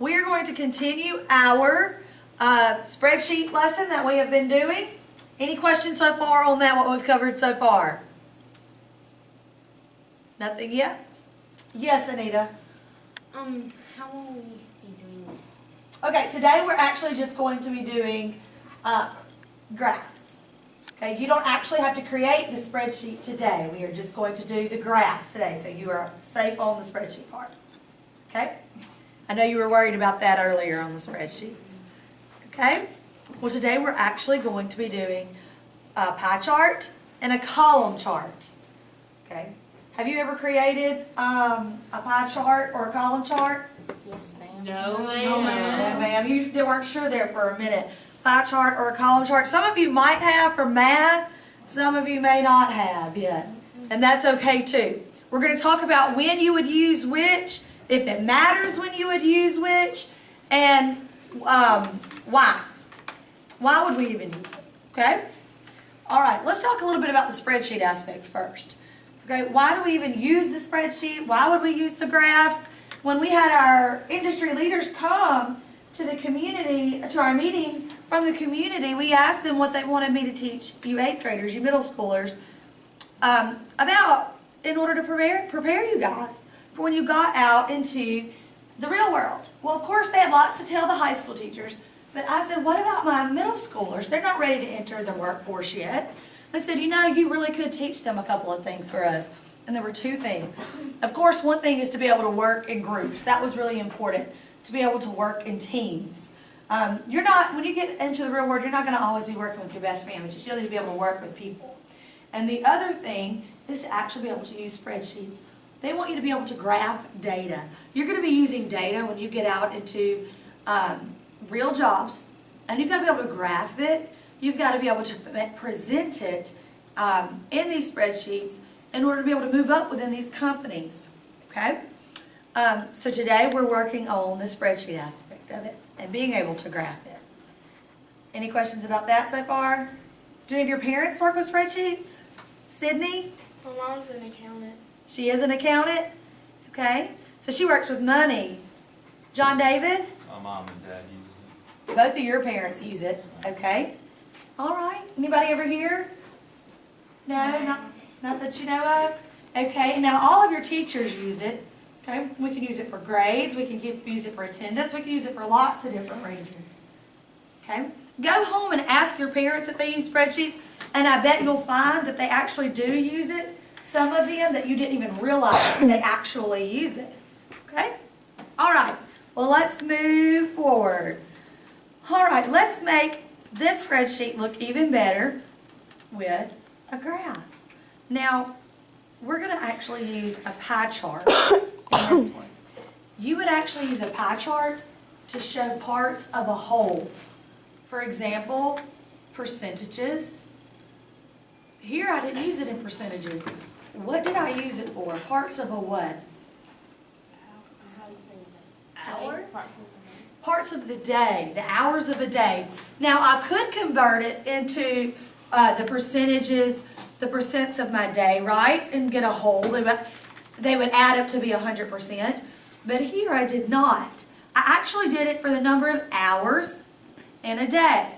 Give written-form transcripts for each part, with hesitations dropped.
We are going to continue our spreadsheet lesson that we have been doing. Any questions so far on that, what we've covered so far? Nothing yet? Yes, Anita? How will we be doing this? Okay, today we're actually just going to be doing graphs. Okay, you don't actually have to create the spreadsheet today. We are just going to do the graphs today, so you are safe on the spreadsheet part. Okay? I know you were worried about that earlier on the spreadsheets. Okay? Well, today we're actually going to be doing a pie chart and a column chart. Okay? Have you ever created a pie chart or a column chart? Yes, ma'am. No, No, ma'am. ma'am. You weren't sure there for a minute. Pie chart or a column chart. Some of you might have for math. Some of you may not have yet. And that's okay too. We're going to talk about when you would use which, if it matters when you would use which, and why. Why would we even use it? Okay? All right, let's talk a little bit about the spreadsheet aspect first. Okay, why do we even use the spreadsheet? Why would we use the graphs? When we had our industry leaders come to the community, to our meetings from the community, we asked them what they wanted me to teach you 8th graders, you middle schoolers, about in order to prepare you guys for when you got out into the real world. Well, of course, they had lots to tell the high school teachers, but I said, what about my middle schoolers? They're not ready to enter the workforce yet. I said, you know, you really could teach them a couple of things for us. And there were 2 things. Of course, one thing is to be able to work in groups. That was really important, to be able to work in teams. You're not, when you get into the real world, you're not going to always be working with your best friends. You still need to be able to work with people. And the other thing is to actually be able to use spreadsheets. They want you to be able to graph data. You're going to be using data when you get out into real jobs, and you've got to be able to graph it. You've got to be able to present it in these spreadsheets in order to be able to move up within these companies. Okay? So today we're working on the spreadsheet aspect of it and being able to graph it. Any questions about that so far? Do any of your parents work with spreadsheets? Sydney? My mom's an accountant. She is an accountant? Okay. So she works with money. John David? My mom and dad use it. Both of your parents use it. Okay. All right. Anybody ever here? No, not that you know of? Okay. Now all of your teachers use it. Okay. We can use it for grades. We can use it for attendance. We can use it for lots of different reasons. Okay. Go home and ask your parents if they use spreadsheets, and I bet you'll find that they actually do use it. Some of them that you didn't even realize they actually use it. Okay? All right. Well, let's move forward. All right, let's make this spreadsheet look even better with a graph. Now, we're going to actually use a pie chart in this one. You would actually use a pie chart to show parts of a whole. For example, percentages. Here I didn't use it in percentages. What did I use it for? Parts of a what? How do you say that? Hour? Parts of the day, the hours of a day. Now I could convert it into the percentages, the percents of my day, right? And get a whole. They would add up to be 100%. But here I did not. I actually did it for the number of hours in a day.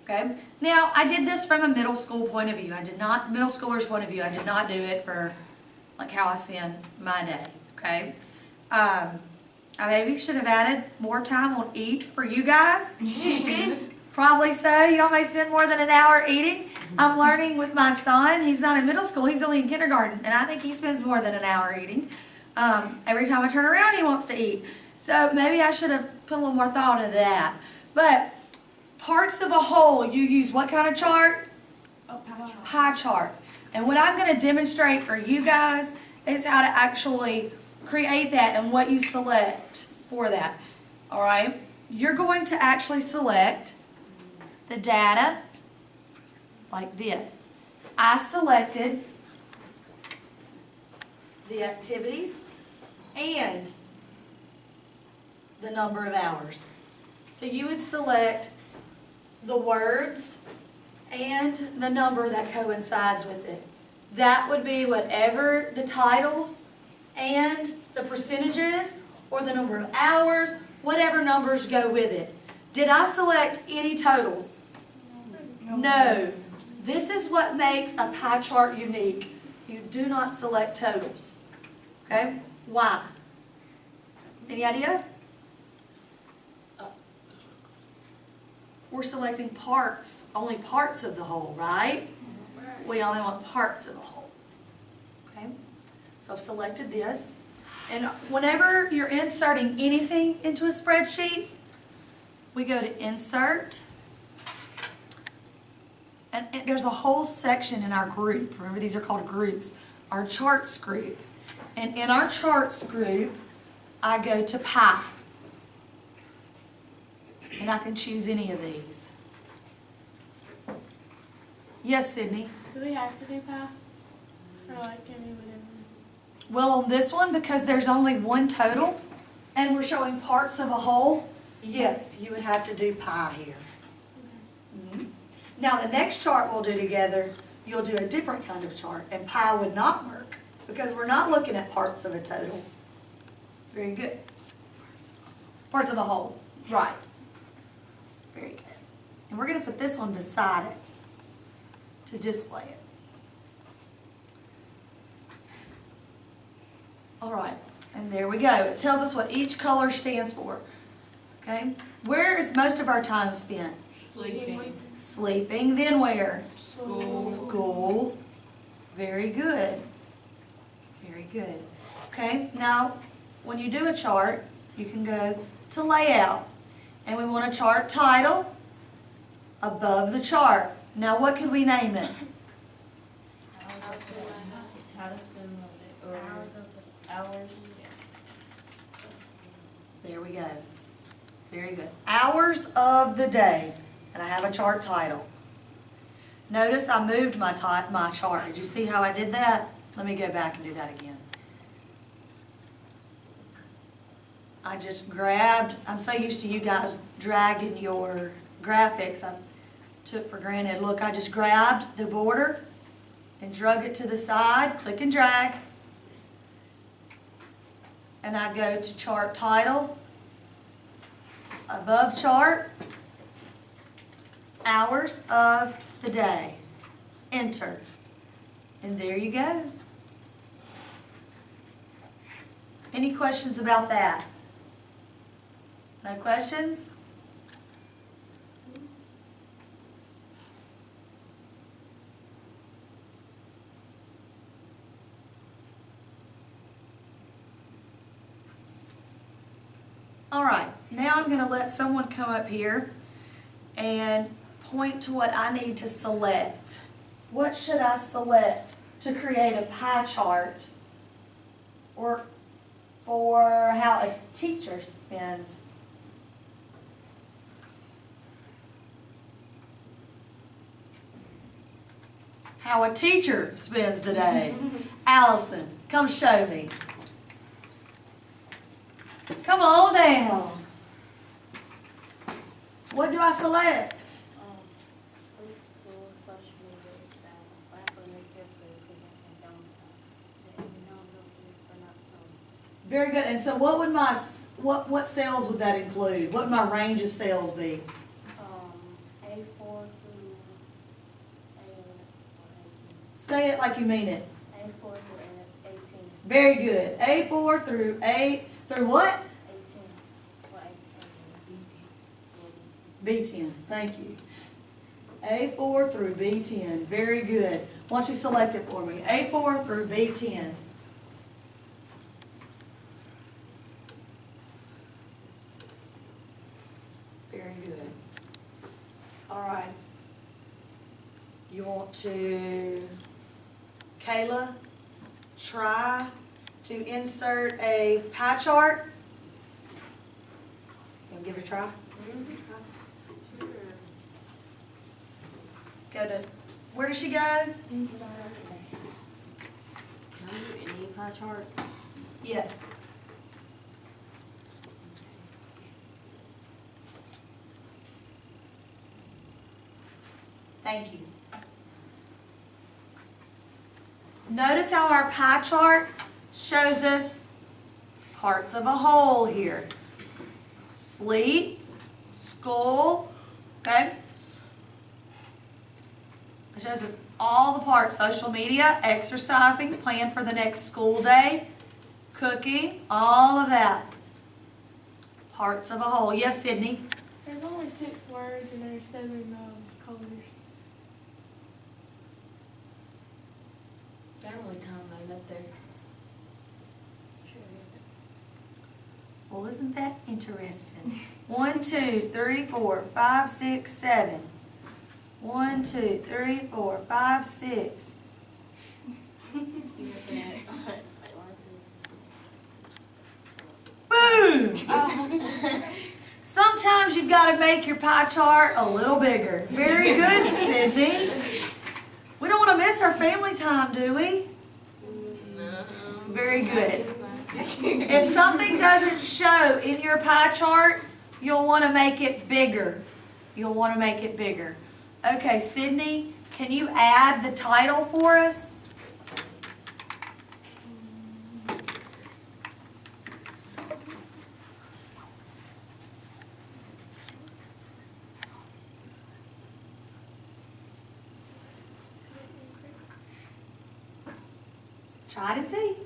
Okay. Now I did this from a middle school point of view. I did not, middle schooler's point of view. I did not do it for like how I spend my day. Okay. I maybe should have added more time on eat for you guys. Probably so. Y'all may spend more than an hour eating. I'm learning with my son. He's not in middle school. He's only in kindergarten, and I think he spends more than an hour eating. Every time I turn around, he wants to eat. So maybe I should have put a little more thought into that. But parts of a whole, you use what kind of chart? A pie chart. Pie chart. And what I'm going to demonstrate for you guys is how to actually create that and what you select for that. All right? You're going to actually select the data like this. I selected the activities and the number of hours. So you would select the words and the number that coincides with it. That would be whatever the titles and the percentages or the number of hours, whatever number numbers go with it. Did I select any totals? No. This is what makes a pie chart unique. You do not select totals. Okay? Why? Any idea? We're selecting parts, only parts of the whole, right? We only want parts of the whole. Okay? So I've selected this. And whenever you're inserting anything into a spreadsheet, we go to Insert. And there's a whole section in our group. Remember, these are called groups. Our Charts group. And in our Charts group, I go to Pie. And I can choose any of these. Yes, Sydney? Do we have to do pie? Or like, can we whatever? Well, on this one, because there's only one total, and we're showing parts of a whole, yes, you would have to do pie here. Mhm. Now, the next chart we'll do together, you'll do a different kind of chart, and pie would not work, because we're not looking at parts of a total. Very good. Parts of a whole, right. Very good. And we're going to put this one beside it to display it. All right, and there we go. It tells us what each color stands for. Okay? Where is most of our time spent? Sleeping. Sleeping. Then where? School. School. Very good. Very good. Okay, now when you do a chart, you can go to Layout. And we want a chart title above the chart. Now what could we name it? How to spend the day, or hours. There we go. Very good. Hours of the day. And I have a chart title. Notice I moved my chart. Did you see how I did that? Let me go back and do that again. I just grabbed, I'm so used to you guys dragging your graphics, I took for granted. Look, I just grabbed the border and drug it to the side, click and drag. And I go to chart title, above chart, hours of the day. Enter. And there you go. Any questions about that? No questions? All right, now I'm going to let someone come up here and point to what I need to select. What should I select to create a pie chart or for how a teacher spends? How a teacher spends the day. Allison, come show me. Come on down. What do I select? Sleep, school, social media, etc. What happened next this week? We have donuts. The knows okay, but not so. Very good. And so what would my, what sales would that include? What would my range of sales be? A4 through A18. Say it like you mean it. A4 through A18. Very good. A4 through through what? 18. Well, B10. Thank you. A4 through B10. Very good. Why don't you select it for me? A4 through B10. Very good. All right. You want to, Kayla, try to insert a pie chart? You want to give it a try? Go to, where does she go? Can I do any pie chart? Yes. Thank you. Notice how our pie chart shows us parts of a whole here. sleep, school, okay? It shows us all the parts, social media, exercising, plan for the next school day, cooking, all of that. Parts of a whole. Yes, Sydney? There's only 6 words and there's 7 colors. Family time ain't up there. Sure isn't. Well, isn't that interesting? 1, 2, 3, 4, 5, 6, 7. 1, 2, 3, 4, 5, 6. You missing it. Wait, Boom! Sometimes you've got to make your pie chart a little bigger. Very good, Sydney. We don't want to miss our family time, do we? No. Very good. If something doesn't show in your pie chart, you'll want to make it bigger. You'll want to make it bigger. Okay, Sydney, can you add the title for us? Try it and see.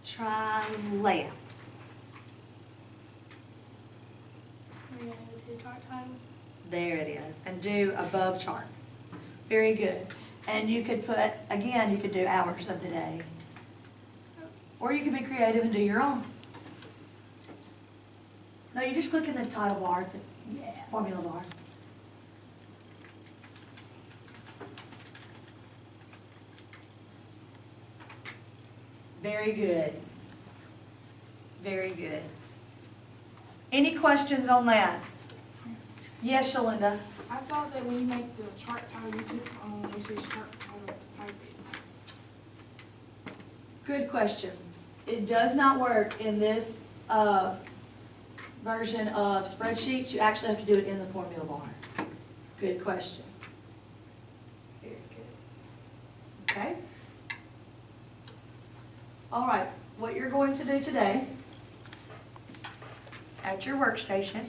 Try layout. There it is. And do above chart. Very good. And you could put, again, you could do hours of the day. Or you could be creative and do your own. No, you just click in the title bar, the formula bar. Very good. Very good. Any questions on that? Yes, Shalinda? I thought that when you make the chart title, you click on where it says chart title to type it. Good question. It does not work in this version of spreadsheets. You actually have to do it in the formula bar. Good question. Very good. Okay? All right, what you're going to do today at your workstation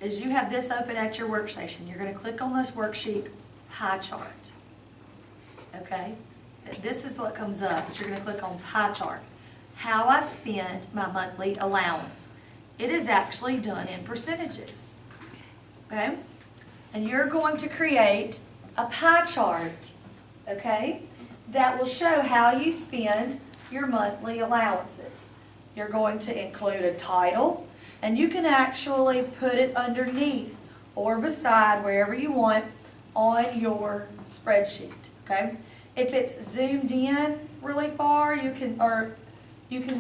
is you have this open at your workstation. You're going to click on this worksheet pie chart. Okay? This is what comes up, but you're going to click on pie chart. How I spend my monthly allowance. It is actually done in percentages. Okay? And you're going to create a pie chart, okay, that will show how you spend your monthly allowances. You're going to include a title, and you can actually put it underneath or beside wherever you want on your spreadsheet, okay? If it's zoomed in really far, you can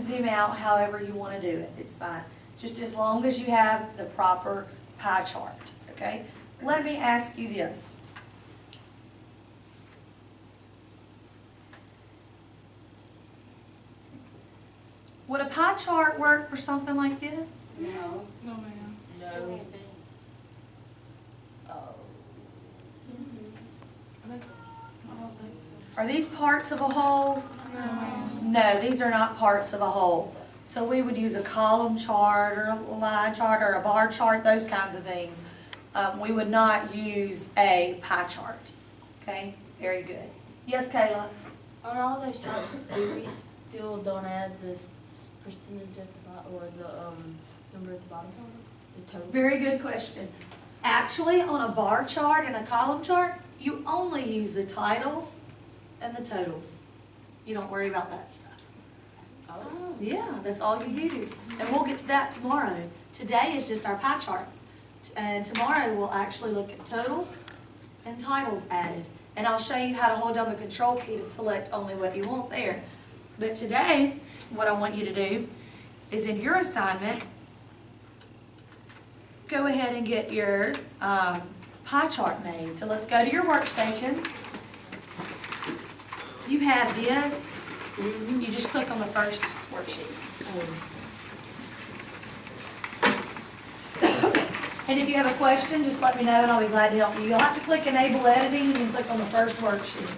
zoom out however you want to do it. It's fine. Just as long as you have the proper pie chart, okay? Let me ask you this. Would a pie chart work for something like this? No. No, ma'am. Too No. many things. Oh. I don't think Are these parts of a whole? so. No, ma'am. No, these are not parts of a whole. So we would use a column chart or a line chart or a bar chart, those kinds of things. We would not use a pie chart. Okay, very good. Yes, Kayla? On all those charts, do we still don't add this percentage at the bottom, or the number at the bottom? The total? Very good question. Actually, on a bar chart and a column chart, you only use the titles and the totals. You don't worry about that stuff. Oh. Yeah, that's all you use. And we'll get to that tomorrow. Today is just our pie charts. And tomorrow we'll actually look at totals and titles added. And I'll show you how to hold down the control key to select only what you want there. But today, what I want you to do is in your assignment, go ahead and get your pie chart made. So let's go to your workstations. You have this. You just click on the first worksheet. And if you have a question, just let me know and I'll be glad to help you. You'll have to click Enable Editing and then click on the first worksheet.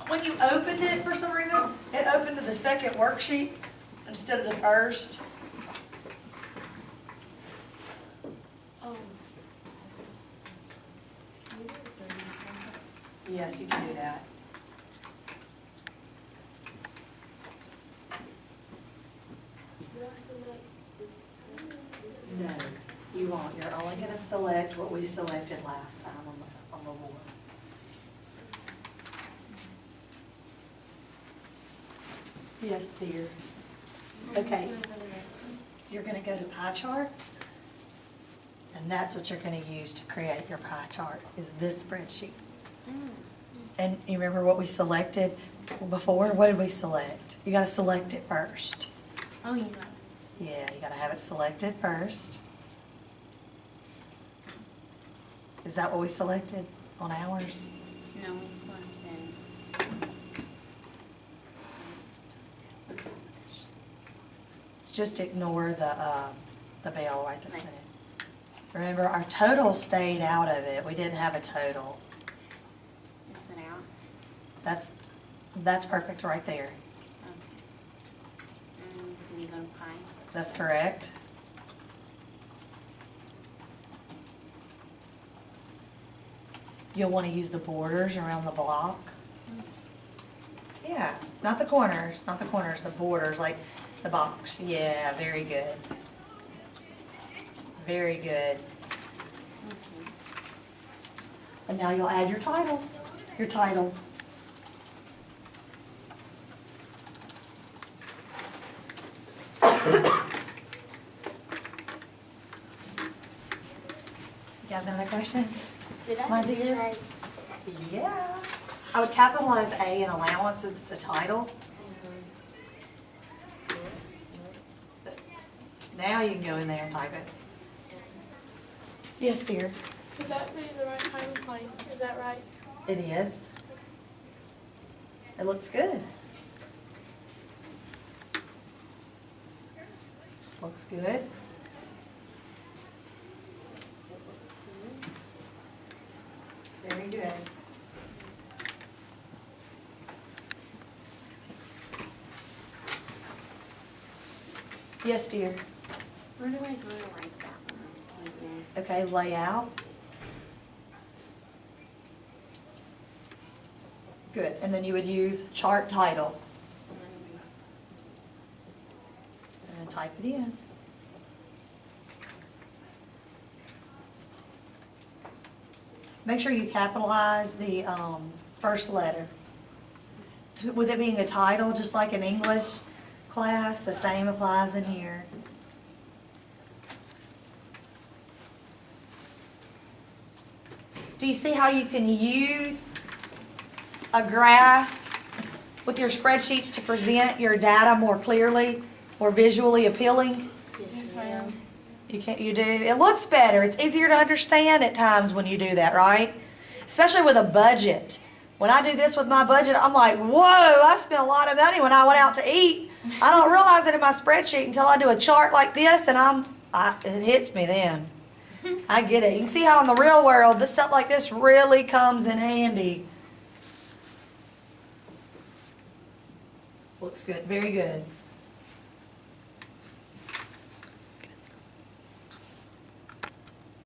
When you opened it, for some reason, it opened to the second worksheet instead of the first. Oh. Yes, you can do that. No, you won't. You're only gonna select what we selected last time on the board. Yes, dear. Okay. You're gonna go to pie chart. And that's what you're gonna use to create your pie chart, is this spreadsheet. And you remember what we selected before? What did we select? You gotta select it first. Oh, yeah. Yeah, you gotta have it selected first. Is that what we selected on ours? No, it's what I'm saying. Just ignore the bell right this minute. Remember, our total stayed out of it. We didn't have a total. It's an out. That's perfect right there. Okay. And you go to pie. That's correct. You'll want to use the borders around the block. Yeah, not the corners, the borders, like the box. Yeah, very good. Very good. Okay. And now you'll add your titles, your title. You got another question? Did I My do this dear. right? Yeah. I would capitalize A in allowance since it's the title. Now you can go in there and type it. Yes, dear. Could that be the right time and place? Is that right? It is. It looks good. Looks good. It looks good. Very good. Yes, dear. Where do I go to write that one? Like, Okay, layout. Good, and then you would use chart title, and then type it in. Make sure you capitalize the first letter. With it being a title, just like in English class, the same applies in here. Do you see how you can use a graph with your spreadsheets to present your data more clearly, more visually appealing? Yes, ma'am. You do. It looks better. It's easier to understand at times when you do that, right? Especially with a budget. When I do this with my budget, I'm like, whoa, I spent a lot of money when I went out to eat. I don't realize it in my spreadsheet until I do a chart like this, and it hits me then. I get it. You can see how in the real world, this stuff like this really comes in handy. Looks good. Very good.